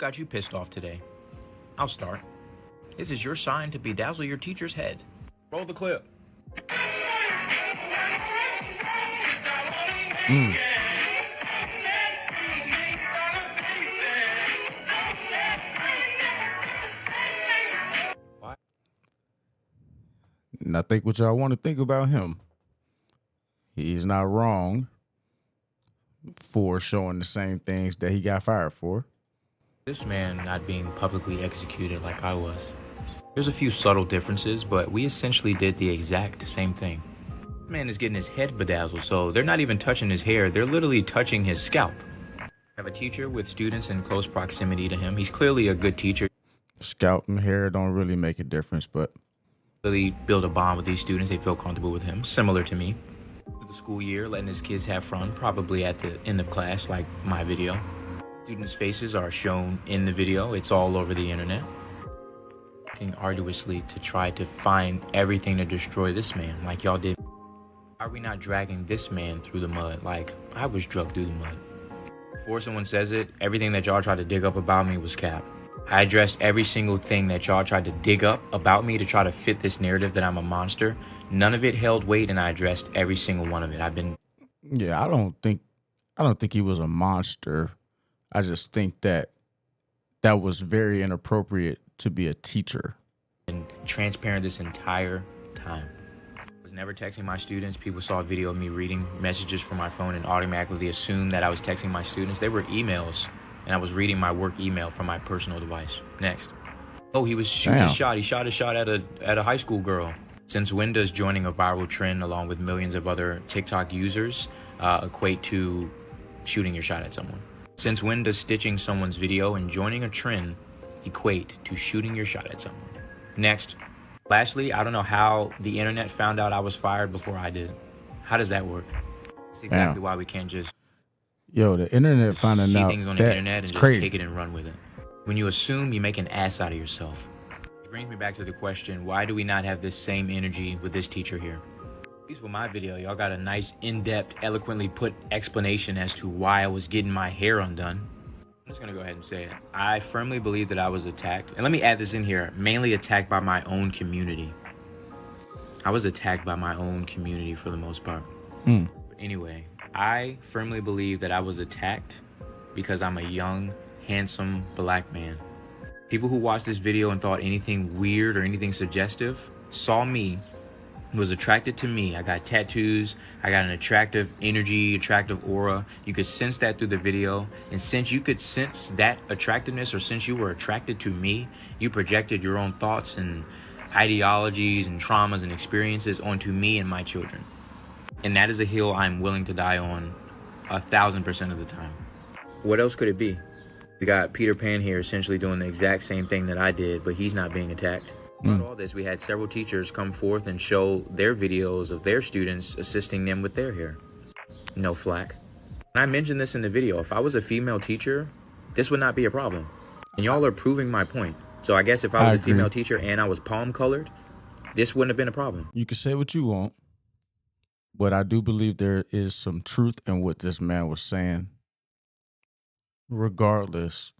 got you pissed off today? I'll start. This is your sign to bedazzle your teacher's head. Roll the clip. And I think what y'all want to think about him, he's not wrong for showing the same things that he got fired for. This man not being publicly executed like I was. There's a few subtle differences, but we essentially did the exact same thing. This man is getting his head bedazzled, so they're not even touching his hair, they're literally touching his scalp. I have a teacher with students in close proximity to him. He's clearly a good teacher. Scalp and hair don't really make a difference, but Really build a bond with these students. They feel comfortable with him, similar to me. The school year, letting his kids have fun, probably at the end of class, like my video. Students' faces are shown in the video. It's all over the internet. Working arduously to try to find everything to destroy this man, like y'all did. Why are we not dragging this man through the mud like I was dragged through the mud? Before someone says it, everything that y'all tried to dig up about me was cap. I addressed every single thing that y'all tried to dig up about me to try to fit this narrative that I'm a monster. None of it held weight, and I addressed every single one of it. yeah, I don't think he was a monster. I just think that was very inappropriate to be a teacher. been transparent this entire time. I was never texting my students. People saw a video of me reading messages from my phone and automatically assumed that I was texting my students. They were emails, and I was reading my work email from my personal device. Next. Oh, he was shooting a shot. He shot a shot at a high school girl. Since when does joining a viral trend along with millions of other TikTok users equate to shooting your shot at someone? Since when does stitching someone's video and joining a trend equate to shooting your shot at someone? Next. Lastly, I don't know how the internet found out I was fired before I did. How does that work? That's exactly why we can't just the internet finding see out things on the that internet and it's just crazy. take it and run with it. When you assume, you make an ass out of yourself. It brings me back to the question, why do we not have this same energy with this teacher here? At least with my video, y'all got a nice, in-depth, eloquently put explanation as to why I was getting my hair undone. I'm just gonna go ahead and say it. I firmly believe that I was attacked. And let me add this in here, mainly attacked by my own community. I was attacked by my own community for the most part. But anyway, I firmly believe that I was attacked because I'm a young, handsome black man. People who watched this video and thought anything weird or anything suggestive saw me, was attracted to me. I got tattoos, I got an attractive energy, attractive aura. You could sense that through the video. And since you could sense that attractiveness, or since you were attracted to me, you projected your own thoughts and ideologies and traumas and experiences onto me and my children. And that is a hill I'm willing to die on 1,000% of the time. What else could it be? We got Peter Pan here essentially doing the exact same thing that I did, but he's not being attacked. About all this, we had several teachers come forth and show their videos of their students assisting them with their hair. No flack. And I mentioned this in the video. If I was a female teacher, this would not be a problem. And y'all are proving my point. So I guess if I was a female teacher and I was palm colored, this wouldn't have been a problem. You can say what you want, but I do believe there is some truth in what this man was saying. Regardless,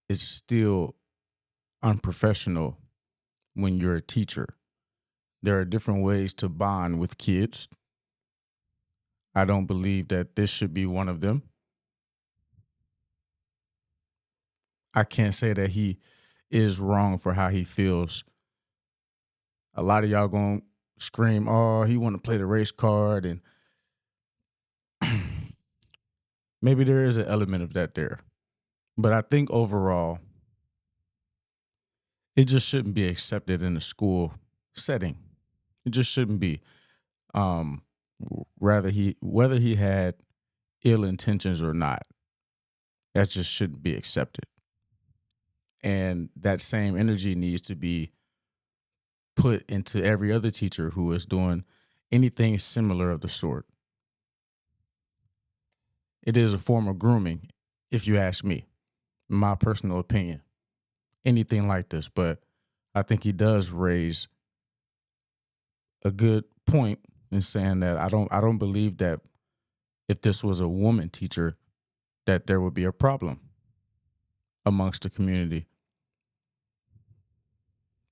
it's still unprofessional when you're a teacher. There are different ways to bond with kids. I don't believe that this should be one of them. I can't say that he is wrong for how he feels. A lot of y'all gonna scream, oh, he want to play the race card, and maybe there is an element of that there. But I think overall, it just shouldn't be accepted in a school setting. It just shouldn't be. Whether he had ill intentions or not, that just shouldn't be accepted. And that same energy needs to be put into every other teacher who is doing anything similar of the sort. It is a form of grooming, if you ask me, in my personal opinion. Anything like this, but I think he does raise a good point in saying that I don't believe that if this was a woman teacher that there would be a problem. amongst the community.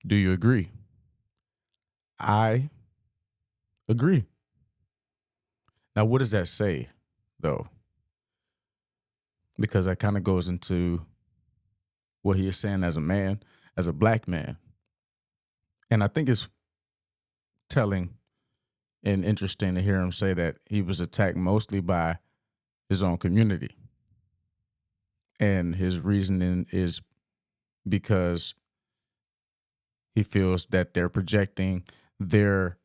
Do you agree? I agree. Now, what does that say, though? Because that kind of goes into what he is saying as a man, as a black man. And I think it's telling and interesting to hear him say that he was attacked mostly by his own community. And his reasoning is because he feels that they're projecting their,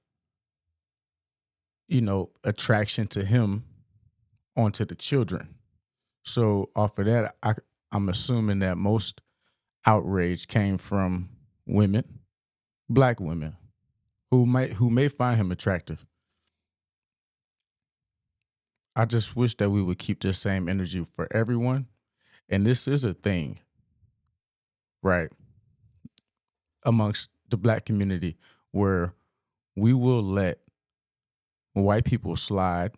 attraction to him onto the children. So off of that, I'm assuming that most outrage came from women, black women, who may find him attractive. I just wish that we would keep this same energy for everyone. And this is a thing, right, amongst the black community where we will let white people slide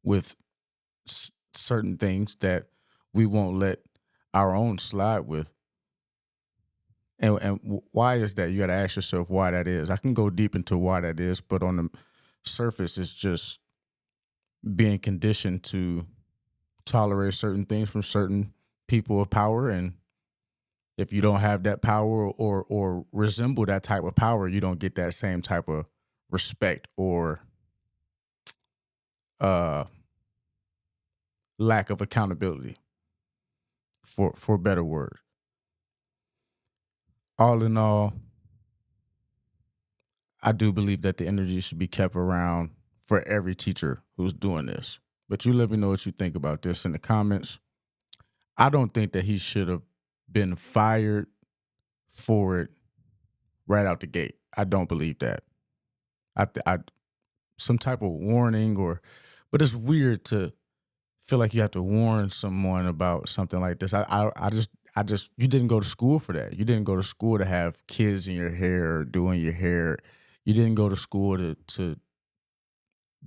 with certain things that we won't let our own slide with. And why is that? You got to ask yourself why that is. I can go deep into why that is, but on the surface, it's just being conditioned to tolerate certain things from certain people of power. And if you don't have that power or resemble that type of power, you don't get that same type of respect or lack of accountability, for better word. All in all, I do believe that the energy should be kept around for every teacher who's doing this. But you let me know what you think about this in the comments. I don't think that he should have been fired for it right out the gate. I don't believe that. I some type of warning but it's weird to feel like you have to warn someone about something like this. I just you didn't go to school for that. You didn't go to school to have kids in your hair or doing your hair. You didn't go to school to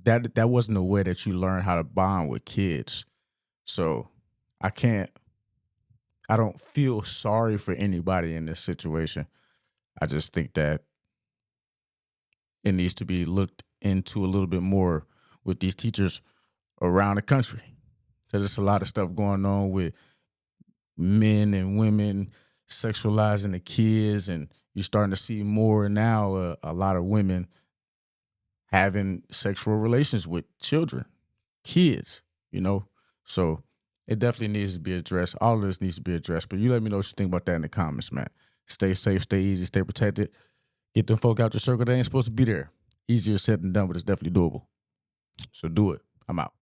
that wasn't a way that you learn how to bond with kids. So I don't feel sorry for anybody in this situation. I just think that it needs to be looked into a little bit more with these teachers around the country. Because there's a lot of stuff going on with men and women sexualizing the kids, and you're starting to see more now, a lot of women having sexual relations with children, kids, So it definitely needs to be addressed. All of this needs to be addressed. But you let me know what you think about that in the comments, man. Stay safe, stay easy, stay protected. Get them folk out your circle. They ain't supposed to be there. Easier said than done, but it's definitely doable. So do it. I'm out.